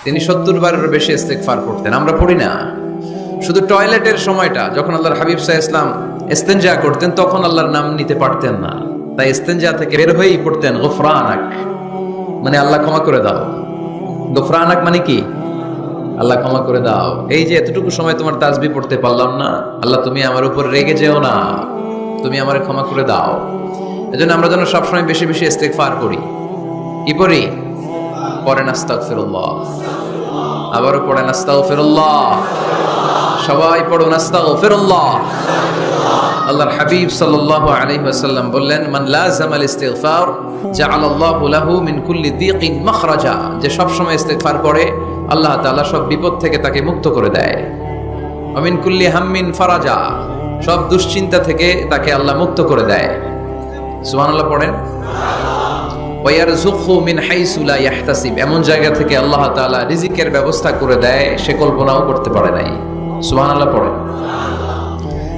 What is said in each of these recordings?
তিনি 70 বারেরও বেশি ইস্তেগফার করতেন, আমরা পড়ি না। শুধু টয়লেটের সময়টা যখন আল্লাহর হাবিব সাল্লাল্লাহু আলাইহি ওয়াসাল্লাম ইস্তেনজা করতেন তখন আল্লাহর নাম নিতে পারতেন না, তাই ইস্তেনজা থেকে বের হয়েই পড়তেন গুফরানাক, মানে আল্লাহ ক্ষমা করে দাও। গুফরানাক মানে কি? আল্লাহ ক্ষমা করে দাও। এই যে এতটুকু সময় তোমার তাসবিহ পড়তে পারলাম না, আল্লাহ তুমি আমার উপর রেগে যেও না, তুমি আমারে ক্ষমা করে দাও। এজন্য আমরা যেন সবসময় বেশি বেশি ইস্তেগফার করি। কি পড়ি? পড়েন আস্তাগফিরুল্লাহ, আবারও পড়েন আস্তাগফিরুল্লাহ, সবাই পড়ুন আস্তাগফিরুল্লাহ। আল্লাহর হাবিব সাল্লাল্লাহু আলাইহি ওয়াসাল্লাম বললেন, মান লাযামাল ইস্তিগফার জাআলাল্লাহু লাহু মিন কুল্লি দীকিন মাখরাজা, যে সব সময় ইস্তিগফার করে আল্লাহ তাআলা সব বিপদ থেকে তাকে মুক্ত করে দেয়। ওয়া মিন কুল্লি হাম্মিন ফারাজা, সব দুশ্চিন্তা থেকে তাকে আল্লাহ মুক্ত করে দেয়। সুবহানাল্লাহ পড়েন। ওয়া ইয়ারযুকহু মিন হাইসু লা ইয়াহতাসিব, এমন জায়গা থেকে আল্লাহ তাআলা রিজিকের ব্যবস্থা করে দেয় সে কল্পনাও করতে পারে নাই। সুবহানাল্লাহ পড়েন।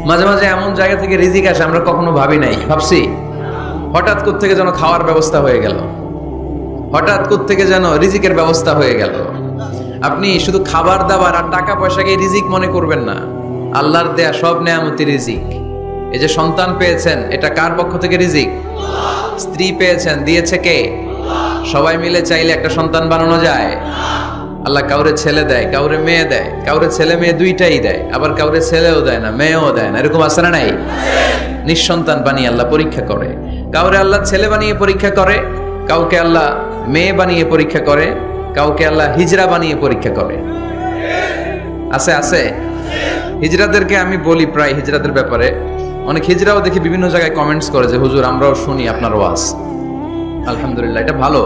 মাঝে মাঝে এমন জায়গা থেকে রিজিক আসে আমরা কখনো ভাবি নাই, ভাবছি হঠাৎ কোত্থেকে যেন খাওয়ার ব্যবস্থা হয়ে গেল, হঠাৎ কোত্থেকে যেন রিজিকের ব্যবস্থা হয়ে গেল। আপনি শুধু খাবার দাবার আর টাকা পয়সাকে রিজিক মনে করবেন না, আল্লাহর দেয়া সব নেয়ামতি রিজিক। এই যে সন্তান পেয়েছেন এটা কার পক্ষ থেকে রিজিক? স্ত্রী পেয়েছেন, দিয়েছে কে? সবাই মিলে চাইলে একটা সন্তান বানানো যায়। আল্লাহ কাউরে ছেলে দেয়, কাউরে মেয়ে দেয়, কাউরে ছেলে মেয়ে দুইটাই দেয়, আবার কাউরে ছেলেও দেয় না মেয়েও দেয় না, এরকম আছে না নাই? নিঃসন্তান বানিয়ে আল্লাহ পরীক্ষা করে, কাউরে আল্লাহ ছেলে বানিয়ে পরীক্ষা করে, কাউকে আল্লাহ মেয়ে বানিয়ে পরীক্ষা করে, কাউকে আল্লাহ হিজরা বানিয়ে পরীক্ষা করে। আছে আছে। হিজরাদেরকে আমি বলি প্রায় হিজরাদের ব্যাপারে, অনেক হিজরাও দেখি বিভিন্ন জায়গায় কমেন্টস করে যে হুজুর আমরাও শুনি আপনার ওয়াজ। আলহামদুলিল্লাহ, এটা ভালো।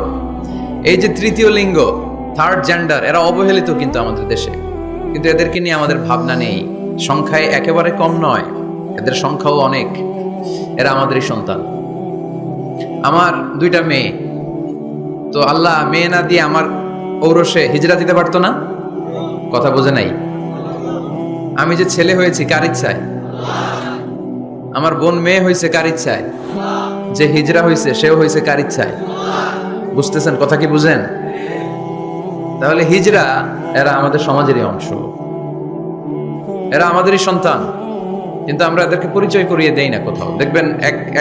এই যে তৃতীয় লিঙ্গ, থার্ড জেন্ডার, এরা অবহেলিত কিন্তু আমাদের দেশে, কিন্তু এদেরকে নিয়ে আমাদের ভাবনা নেই। সংখ্যায় একেবারে কম নয়, এদের সংখ্যাও অনেক। এরা আমাদেরই সন্তান। আমার দুইটা মেয়ে, তো আল্লাহ মেয়ে না দিয়ে আমার ঔরসে হিজরা দিতে পারতো না? কথা বোঝে নাই? আমি যে ছেলে হয়েছি কার ইচ্ছায়? আমার বোন মেয়ে হয়েছে কার ইচ্ছায়? যে হিজরা হয়েছে সেও হয়েছে কার ইচ্ছায়? বুঝতেছেন কথা কি? বুঝেন? তাহলে হিজরা এরা আমাদের সমাজেরই অংশ, এরা আমাদেরই সন্তান, কিন্তু আমরা এদেরকে পরিচয় করিয়ে দেই না কোথাও। দেখবেন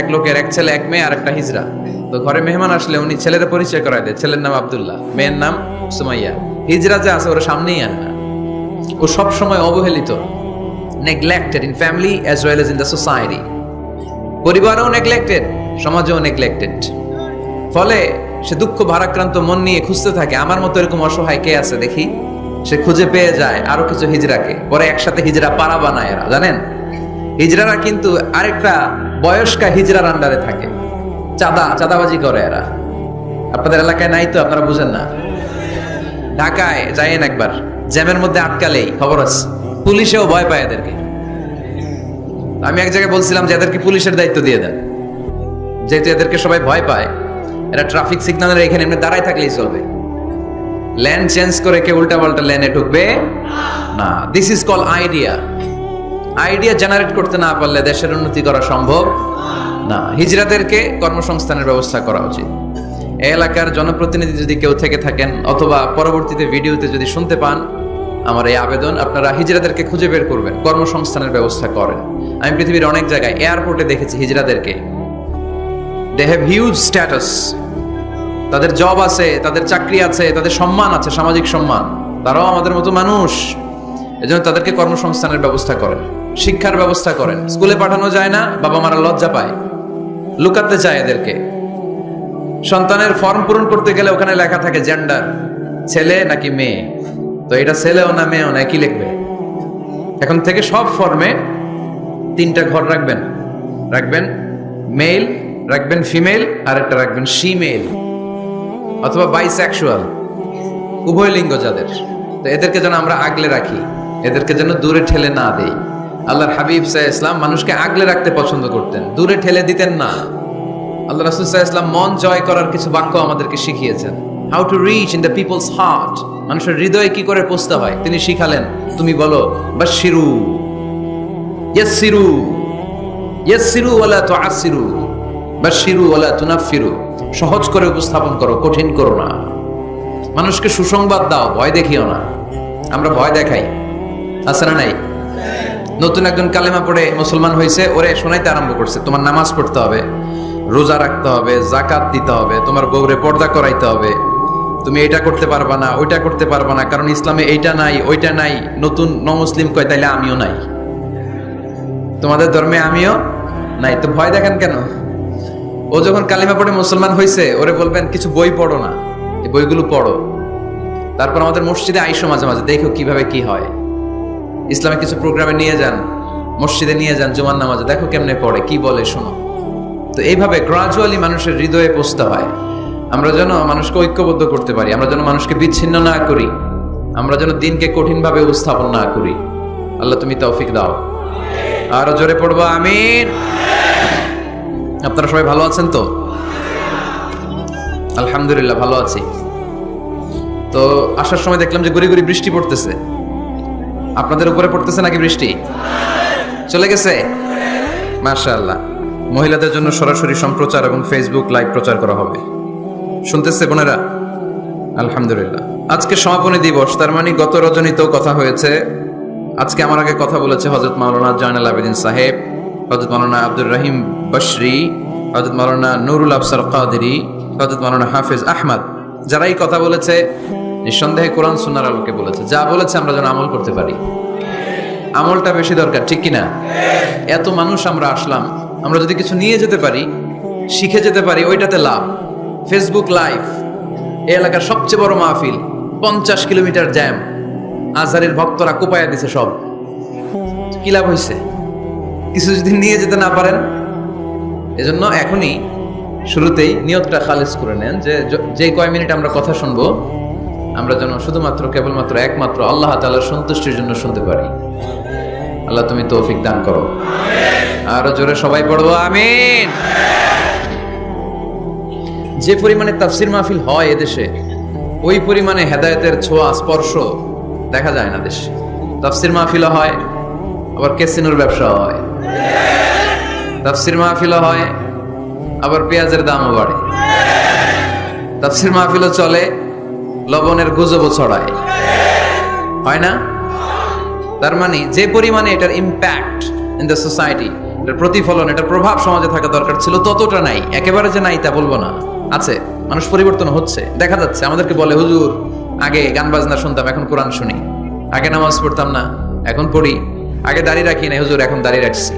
এক লোকের এক ছেলে এক মেয়ে আর একটা হিজরা, তো ঘরে মেহমান আসলে উনি ছেলের পরিচয় করায় দেয়, ছেলের নাম আব্দুল্লাহ, মেয়ের নাম সুমাইয়া। হিজরা যে আছে ওরা সামনেই আন না, ও সব সময় অবহেলিত, neglected in family as well as in the society. পরিবারেও নেগলেক্টেড, সমাজেও নেগলেক্টেড। ফলে সে দুঃখ ভারাক্রান্ত মন নিয়ে খুঁজতে থাকে, আমার মতো এরকম অসহায় কে আছে দেখি। সে খুঁজে পেয়ে যায় আরো কিছু হিজরাকে, পরে একসাথে হিজরা পাড়া বানায় এরা। জানেন, হিজরারা কিন্তু আরেকটা বয়স্কা হিজরার আন্ডারে থাকে, চাঁদাবাজি করে এরা। আপনাদের এলাকায় নাই তো, আপনারা বুঝেন না। ঢাকায় যাইয়েন একবার, জ্যামের মধ্যে আটকালেই খবর আছে, পুলিশেও ভয় পায় এদেরকে। আমি এক জায়গায় বলছিলাম যে এদেরকে পুলিশের দায়িত্ব দিয়ে দেন, যেহেতু এদেরকে সবাই ভয় পায়। এরা ট্রাফিক সিগন্যালের এখানে এমনি দাঁড়ায় থাকলেই চলবে, লেন চেঞ্জ করে কেউ উল্টা পাল্টা লেনে ঢুকবে না। This is call idea. Idea generate করতে না পারলে দেশের উন্নতি করা সম্ভব না। হিজরাদেরকে কর্মসংস্থানের ব্যবস্থা করা উচিত। এই এলাকার জনপ্রতিনিধি যদি কেউ থেকে থাকেন, অথবা পরবর্তীতে ভিডিওতে যদি শুনতে পান, আমার এই আবেদন, আপনারা হিজরাদেরকে খুঁজে বের করবেন, কর্মসংস্থানের ব্যবস্থা করেন। আমি পৃথিবীর অনেক জায়গায় এয়ারপোর্টে দেখেছি হিজরাদেরকে, দে হ্যাভ হিউজ স্ট্যাটাস, তাদের জব আছে, তাদের চাকরি আছে, তাদের সম্মান আছে, সামাজিক সম্মান। তারাও আমাদের মতো মানুষ, এজন্য তাদেরকে কর্মসংস্থানের ব্যবস্থা করেন, শিক্ষার ব্যবস্থা করেন। স্কুলে পাঠানো যায় না, বাবা মারা লজ্জা পায়, লুকাতে চায় এদেরকে। সন্তানের ফর্ম পূরণ করতে গেলে ওখানে লেখা থাকে জেন্ডার, ছেলে নাকি মেয়ে, তো এটা ছেলেও না মেয়েও না, কি লিখবে? এখন থেকে সব ফর্মে 3টা ঘর রাখবেন মেল, রাখবেন ফিমেল, আর একটা রাখবেন শিমেল অথবা বাইসেক্সুয়াল, উভয় লিঙ্গ যাদের। তো এদেরকে যেন আমরা আগলে রাখি, এদেরকে যেন দূরে ঠেলে না দেই। আল্লাহর হাবিব সাল্লাল্লাহু আলাইহি ওয়াসাল্লাম মানুষকে আগলে রাখতে পছন্দ করতেন, দূরে ঠেলে দিতেন না। আল্লাহ রাসূল সাল্লাল্লাহু আলাইহি ওয়াসাল্লাম মন জয় করার কিছু বাক্য আমাদেরকে শিখিয়েছেন, how to reach in the people's heart, মানুষের হৃদয়ে কি করে পৌঁছতে হয় তিনি শিখালেন। তুমি বলো বাশশিরু, ইয়াসসিরু, ইয়াসসিরু ওয়ালা তুআসসিরু, বাশশিরু ওয়ালা তুনাফফিরু, সহজ করে উপস্থাপন করো, কঠিন করো না। মানুষকে সুসংবাদ দাও, ভয় দেখিও না। আমরা ভয় দেখাই, আছে না নাই? নতুন একজন কালেমা পড়ে মুসলমান হয়েছে, ওরে শোনাইতে আরম্ভ করছে তোমার নামাজ পড়তে হবে, রোজা রাখতে হবে, জাকাত দিতে হবে, তোমার বউরে পর্দা করাইতে হবে, তুমি এটা করতে পারবা না, ওইটা করতে পারবা না, কারণ ইসলামে এইটা নাই ওইটা নাই। নতুন মুসলিম কয় তাইলে আমিও নাই, তোমাদের ধর্মে আমিও নাই, তো ভয় দেখেন কেন? ও যখন কালিমা পড়ে মুসলমান হয়েছে, ওরে বলবেন কিছু বই পড়ো না, এই বইগুলো পড়ো, তারপর আমাদের মসজিদে আইসো মাঝে মাঝে, দেখো কিভাবে কি হয়। ইসলামে কিছু প্রোগ্রামে নিয়ে যান, মসজিদে নিয়ে যান, জুমার নামাজে দেখো কেমনে পড়ে, কি বলে শোনো। তো এইভাবে গ্রাজুয়ালি মানুষের হৃদয়ে পৌঁছতে হয়। আমরা যেন মানুষকে ঐক্যবদ্ধ করতে পারি, আমরা যেন মানুষকে বিচ্ছিন্ন না করি, আমরা যেন দিনকে কঠিনভাবে উপস্থাপন না করি। আল্লাহ তুমি তৌফিক দাও। আরো জোরে পড়বো আমিন। আপনারা সবাই ভালো আছেন তো? আলহামদুলিল্লাহ ভালো আছি। তো আসার সময় দেখলাম যে গুড়ি গুড়ি বৃষ্টি পড়তেছে। আপনাদের উপরে পড়তেছে নাকি বৃষ্টি? চলে গেছে? মাশাআল্লাহ। মহিলাদের জন্য সরাসরি সম্প্রচার এবং ফেসবুক লাইভ প্রচার করা হবে। শুনতেছে বোনেরা? আলহামদুলিল্লাহ। আজকে সমাপনী দিবস, তার মানে গত রজনীতেও কথা হয়েছে। আজকে আমার আগে কথা বলেছে হযরত মাওলানা জয়নাল আবেদিন সাহেব, হযরত মাওলানা আব্দুর রহিম বশরি, হযরত মাওলানা নুরুল আফসার কাদেরী, হযরত মাওলানা হাফেজ আহমদ। যারাই কথা বলেছে নিঃসন্দেহে কোরআন সুন্নাহর আলোকে বলেছে। যা বলেছে আমরা যেন আমল করতে পারি। আমলটা বেশি দরকার, ঠিক কিনা? এত মানুষ আমরা আসলাম, আমরা যদি কিছু নিয়ে যেতে পারি, শিখে যেতে পারি, ওইটাতে লাভ। ফেসবুক লাইভ, এই এলাকার সবচেয়ে বড় মাহফিল, 50 কিলোমিটার জ্যাম, আজহারের ভক্তরা কোপায়া দিছে সব। কি লাভ হয়েছে? কিছু যদি নিয়ে যেতে না পারেন। এজন্য এখনই শুরুতেই নিয়তটা খালিস করে নেন যে যে কয় মিনিট আমরা কথা শুনবো, আমরা যেন শুধুমাত্র কেবলমাত্র একমাত্র আল্লাহ তাআলার সন্তুষ্টির জন্য শুনতে পারি। আল্লাহ তুমি তৌফিক দান করো। আরো জোরে সবাই পড়বো আমিন। যে পরিমাণে তাফসির মাহফিল হয় এদেশে, ওই পরিমাণে হেদায়েতের ছোঁয়া স্পর্শ দেখা যায় না দেশে। তাফসির মাহফিল হয়, আবার ক্যাসিনোর ব্যবসা হয়। তাফসির মাহফিল হয়, আবার পেঁয়াজের দামও বাড়ে। তাফসির মাহফিলও চলে, লবণের গুজবও ছড়ায়, হয় না? তার মানে যে পরিমাণে এটার ইম্প্যাক্ট ইন দ্য সোসাইটি, এটার প্রতিফলন, এটার প্রভাব সমাজে থাকা দরকার ছিল, ততটা নাই। একেবারে যে নাই তা বলবো না, আছে। মানুষ পরিবর্তন হচ্ছে, দেখা যাচ্ছে। আমাদেরকে বলে হুজুর আগে গান বাজনা শুনতাম, এখন কোরআন শুনি। আগে নামাজ পড়তাম না, এখন পড়ি। আগে দাড়ি রাখি না হুজুর, এখন দাড়ি রাখছি।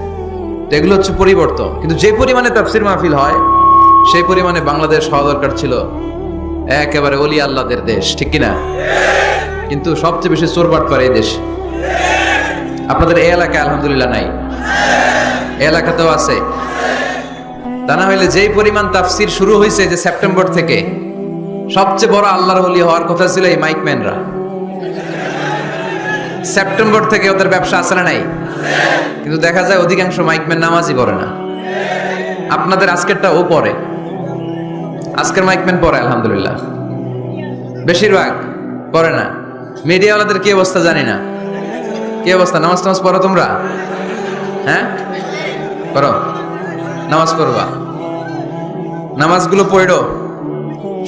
তো এগুলো হচ্ছে পরিবর্তন। কিন্তু যে পরিমাণে তাফসির মাহফিল হয়, সেই পরিমাণে বাংলাদেশ হওয়া দরকার ছিল একেবারে ওলি আল্লাহদের দেশ, ঠিক কিনা? কিন্তু সবচেয়ে বেশি চোরবাট করে এই দেশ। আপনাদের এই এলাকায় আলহামদুলিল্লাহ নাই? এই এলাকাতেও আছে। তা না হইলে যেই পরিমাণ তাফসির শুরু হয়েছে যে সেপ্টেম্বর থেকে, সবচেয়ে বড় আল্লাহর ওলি হওয়ার কথা ছিল এই মাইকম্যানরা। সেপ্টেম্বর থেকে ওদের ব্যবসা আছে না নাই? কিন্তু দেখা যায় অধিকাংশ মাইকম্যান নামাজই পড়ে না। আপনাদের আজকেরটা ও পড়ে, আজকের মাইকম্যান পড়ে আলহামদুলিল্লাহ, বেশিরভাগ পড়ে না। মিডিয়াওয়ালাদের কি অবস্থা জানি না, কি অবস্থা? নামাজ টামাজ পড়ো তোমরা? হ্যাঁ পড়ো, নামাজ পড়বা, নামাজগুলো পড়ো।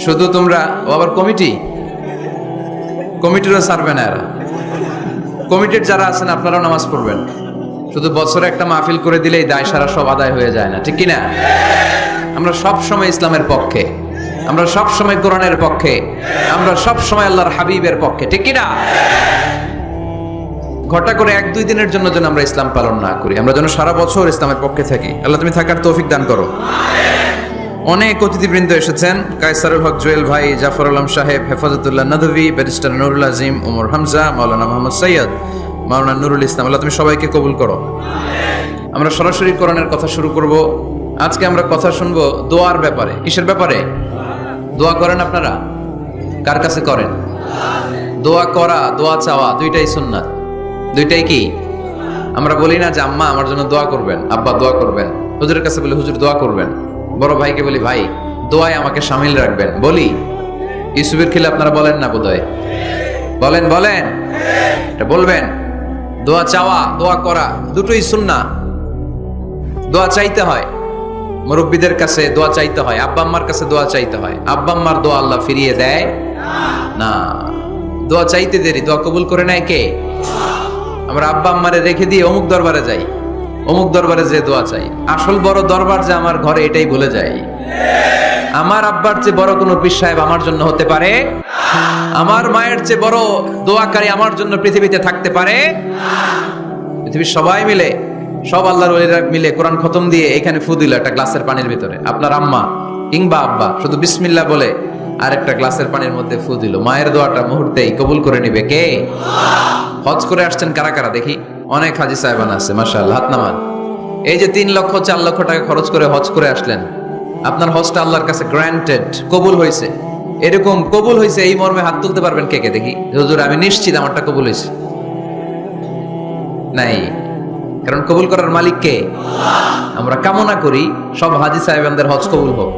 শুধু তোমরা, ও আবার কমিটিরও সারবে না এরা। কমিটির যারা আছেন আপনারাও নামাজ পড়বেন। শুধু বছরে একটা মাহফিল করে দিলেই দায় সারা সব আদায় হয়ে যায় না, ঠিক কিনা? আমরা সব সময় ইসলামের পক্ষে, আমরা সব সময় কোরআনের পক্ষে, আমরা সব সময় আল্লাহর হাবিবের পক্ষে, ঠিক কিনা? ঘটা করে 1-2 দিনের জন্য যেন আমরা ইসলাম পালন না করি, আমরা যেন সারা বছর ইসলামের পক্ষে থাকি। আল্লাহ তুমি থাকার তৌফিক দান করো। অনেক অতিথিবৃন্দ এসেছেন। কায়সারুল হক জুয়েল ভাই, জাফর আলম সাহেব, হেফাজতুল্লাহ নদভী, ব্যারিস্টার নুরুল আজিম, ওমর হামজা, মাওলানা মোহাম্মদ সৈয়দ, মাওলানা নুরুল ইসলাম। আল্লাহ তুমি সবাইকে কবুল করো। আমরা সরাসরি কোরআনের কথা শুরু করব। আজকে আমরা কথা শুনবো দোয়ার ব্যাপারে। কিসের ব্যাপারে? দোয়া করেন আপনারা? কার কাছে করেন? দোয়া করা, দোয়া চাওয়া দুইটাই সুন্নাত। দুইটাই কি? আমরা বলি না যে আম্মা আমার জন্য দোয়া করবেন, আব্বা দোয়া করবেন। হুজুরের কাছে বলি হুজুর দোয়া করবেন। বড় ভাইকে বলি ভাই দোয়ায় আমাকে শামিল রাখবেন। বলি ইউসুফের খিলে আপনারা বলেন না বোধহয়? বলেন বলেন, এটা বলবেন। দোয়া চাওয়া, দোয়া করা দুটোই সুন্নাহ। দোয়া চাইতে হয়, মুরব্বীদের কাছে দোয়া চাইতে হয়, আব্বা আম্মার কাছে দোয়া চাইতে হয়। আব্বা আম্মার দোয়া আল্লাহ ফিরিয়ে দেয় না। দোয়া চাইতে দেরি, দোয়া কবুল করে নেয় কে? আমরা আব্বা আম্মারে রেখে দিয়ে অমুক দরবারে যাই, অমুক দরবারে যে দোয়া চাই। আসল বড় দরবার যে আমার ঘরে, এটাই ভুলে যাই। আমার আব্বার চেয়ে বড় কোনো পীর সাহেব আমার জন্য হতে পারে? আমার মায়ের চেয়ে বড় দোয়াকারী আমার জন্য পৃথিবীতে থাকতে পারে? পৃথিবীর সবাই মিলে, সব আল্লাহর ওলিরা মিলে কোরআন খতম দিয়ে এখানে ফু দিল একটা গ্লাসের পানির ভিতরে। আপনার আম্মা কিংবা আব্বা শুধু বিসমিল্লাহ বলে আরেকটা গ্লাসের পানির মধ্যে ফু দিল। মায়ের দোয়াটা মুহূর্তেই কবুল করে নিবে কে? হজ করে আসছেন কারা কারা দেখি? অনেক হাজি সাহেবান আছে, মাশাআল্লাহ, হাত নামান। এই যে 3 লক্ষ 4 লক্ষ টাকা খরচ করে হজ করে আসলেন, আপনার হজটা আল্লাহর কাছে গ্র্যান্টেড, কবুল হয়েছে। এরকম কবুল হয়েছে এই মর্মে হাত তুলতে পারবেন কে কে দেখি? হুজুর আমি নিশ্চিত আমারটা কবুল হয়েছে। নাই, কারণ কবুল করার মালিক কে? আমরা কামনা করি সব হাজি সাহেবানদের হজ কবুল হোক।